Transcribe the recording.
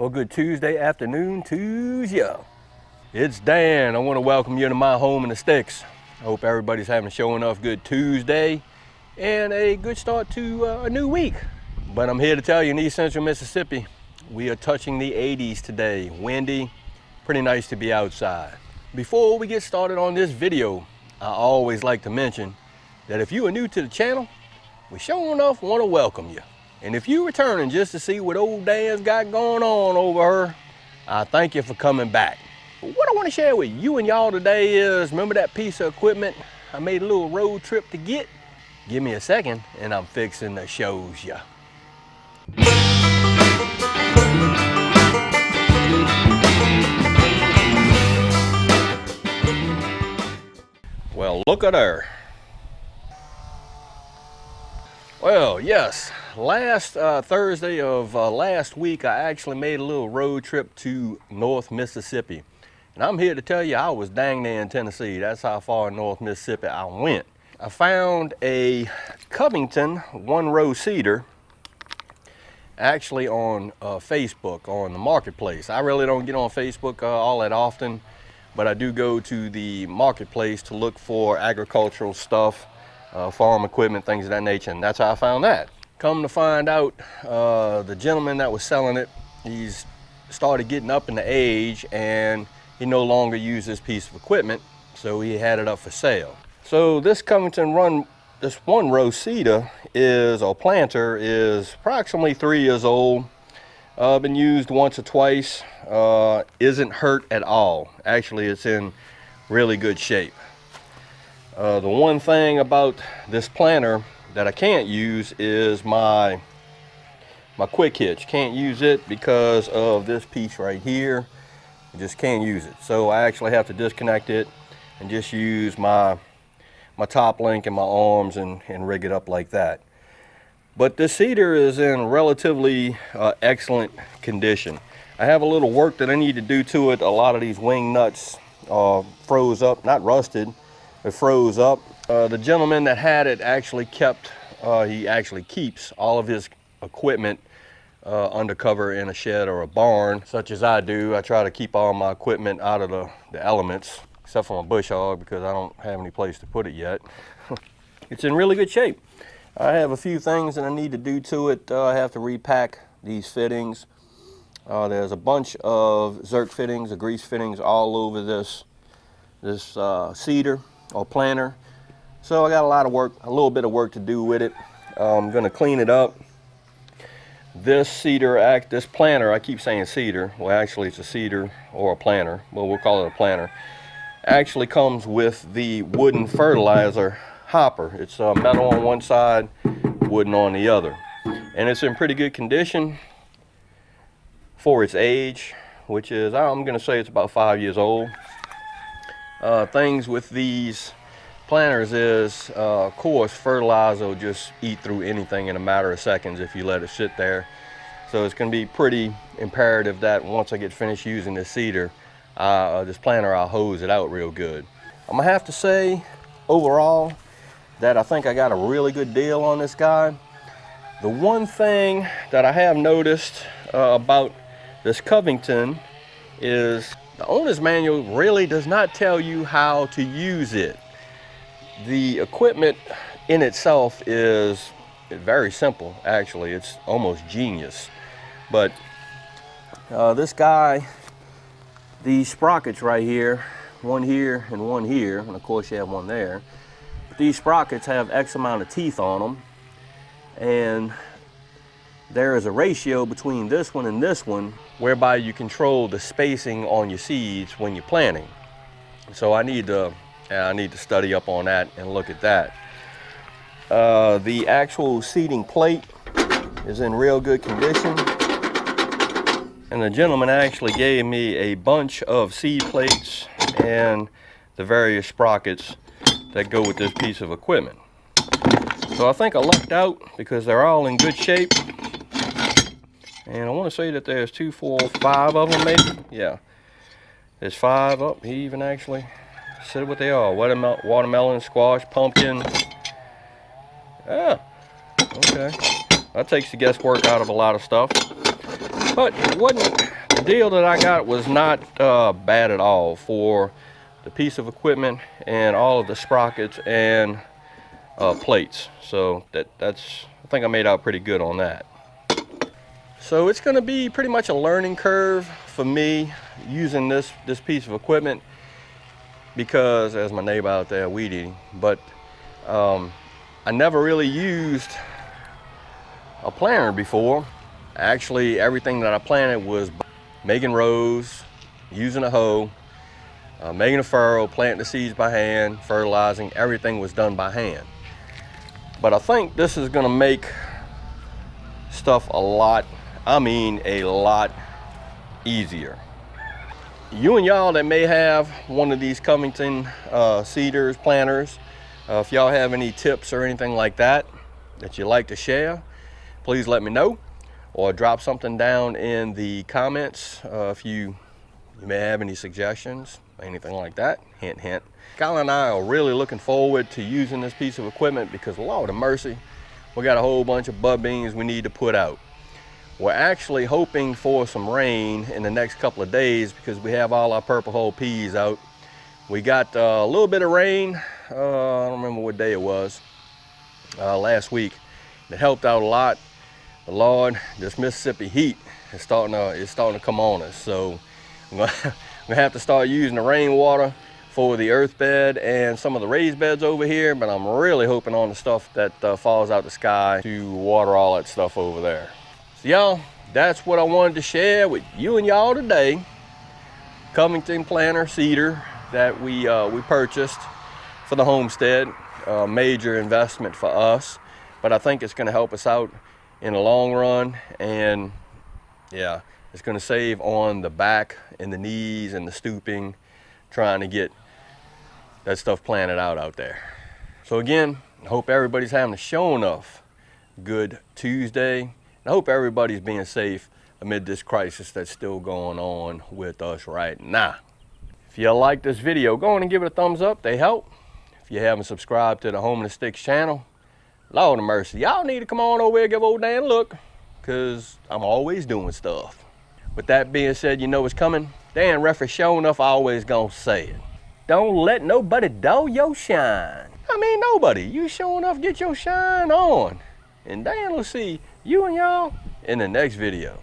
Well, good Tuesday afternoon to ya. It's Dan. I want to welcome you to my home in the sticks. I hope everybody's having a show enough good Tuesday and a good start to a new week. But I'm here to tell you, in East Central Mississippi, we are touching the 80s today. Windy, pretty nice to be outside. Before we get started on this video, I always like to mention that if you are new to the channel, we sure enough want to welcome you. And if you're returning just to see what old Dan's got going on over her, I thank you for coming back. What I want to share with you and y'all today is, remember that piece of equipment I made a little road trip to get? Give me a second and I'm fixing to show ya. Well, look at her. Well, yes, last Thursday of last week, I actually made a little road trip to North Mississippi. And I'm here to tell you I was dang near in Tennessee. That's how far in North Mississippi I went. I found a Covington one-row cedar actually on Facebook, on the marketplace. I really don't get on Facebook all that often, but I do go to the marketplace to look for agricultural stuff, farm equipment, things of that nature, and that's how I found that. Come to find out, the gentleman that was selling it, he's started getting up in the age and he no longer used this piece of equipment, so he had it up for sale. So this Covington this one-row cedar planter is approximately 3 years old. Been used once or twice, isn't hurt at all. Actually, it's in really good shape. The one thing about this planter that I can't use is my quick hitch. Can't use it because of this piece right here. I just can't use it. So I actually have to disconnect it and just use my top link and my arms and rig it up like that. But this cedar is in relatively excellent condition. I have a little work that I need to do to it. A lot of these wing nuts froze up, not rusted, it froze up. The gentleman that had it actually he actually keeps all of his equipment undercover in a shed or a barn, such as I do. I try to keep all my equipment out of the elements, except for my bush hog because I don't have any place to put it yet. It's in really good shape. I have a few things that I need to do to it. I have to repack these fittings. There's a bunch of Zerk fittings or grease fittings all over this cedar or planter. So I got a lot of work, a little bit of work to do with it. I'm gonna clean it up. This planter, I keep saying cedar, well actually it's a cedar or a planter, well we'll call it a planter, actually comes with the wooden fertilizer hopper. It's metal on one side, wooden on the other. And it's in pretty good condition for its age, which is, I'm gonna say it's about 5 years old. Things with these planters is, of course, fertilizer will just eat through anything in a matter of seconds if you let it sit there. So it's going to be pretty imperative that once I get finished using this cedar, this planter, I'll hose it out real good. I'm going to have to say, overall, that I think I got a really good deal on this guy. The one thing that I have noticed about this Covington is the owner's manual really does not tell you how to use it. The equipment in itself is very simple, actually. It's almost genius. But this guy, these sprockets right here, one here and one here, and of course you have one there. But these sprockets have X amount of teeth on them, and there is a ratio between this one and this one whereby you control the spacing on your seeds when you're planting. So I need to study up on that and look at that. The actual seeding plate is in real good condition. And the gentleman actually gave me a bunch of seed plates and the various sprockets that go with this piece of equipment. So I think I lucked out because they're all in good shape. And I want to say that there's 2, 4, 5 of them maybe. Yeah, there's 5 up. He even actually said what they are. Watermelon, squash, pumpkin. Ah, okay. That takes the guesswork out of a lot of stuff. But it wasn't the deal that I got was not bad at all for the piece of equipment and all of the sprockets and plates. So that's I think I made out pretty good on that. So it's going to be pretty much a learning curve for me using this piece of equipment, because as my neighbor out there weed eating, but I never really used a planter before. Actually, everything that I planted was making rows, using a hoe, making a furrow, planting the seeds by hand, fertilizing. Everything was done by hand. But I think this is going to make stuff a lot easier. You and y'all that may have one of these Covington seeders, planters, if y'all have any tips or anything like that you'd like to share, please let me know, or drop something down in the comments if you may have any suggestions, anything like that. Hint, hint. Kyle and I are really looking forward to using this piece of equipment because, Lord of mercy, we got a whole bunch of bud beans we need to put out. We're actually hoping for some rain in the next couple of days because we have all our purple hull peas out. We got a little bit of rain, I don't remember what day it was, last week. It helped out a lot. But Lord, this Mississippi heat is starting to come on us. So I'm gonna have to start using the rainwater for the earth bed and some of the raised beds over here, but I'm really hoping on the stuff that falls out the sky to water all that stuff over there. So y'all, that's what I wanted to share with you and y'all today. Covington planter cedar that we purchased for the homestead. Major investment for us, but I think it's going to help us out in the long run. And yeah, it's going to save on the back and the knees and the stooping, trying to get that stuff planted out there. So again, I hope everybody's having a show enough good Tuesday. I hope everybody's being safe amid this crisis that's still going on with us right now. If you like this video, go on and give it a thumbs up. They help. If you haven't subscribed to the Home and the Sticks channel, Lord of mercy, y'all need to come on over here and give old Dan a look, because I'm always doing stuff. With that being said, you know what's coming. Dan Referee sure enough always gonna say it. Don't let nobody dull your shine. I mean, nobody. You sure enough get your shine on. And Dan will see you and y'all in the next video.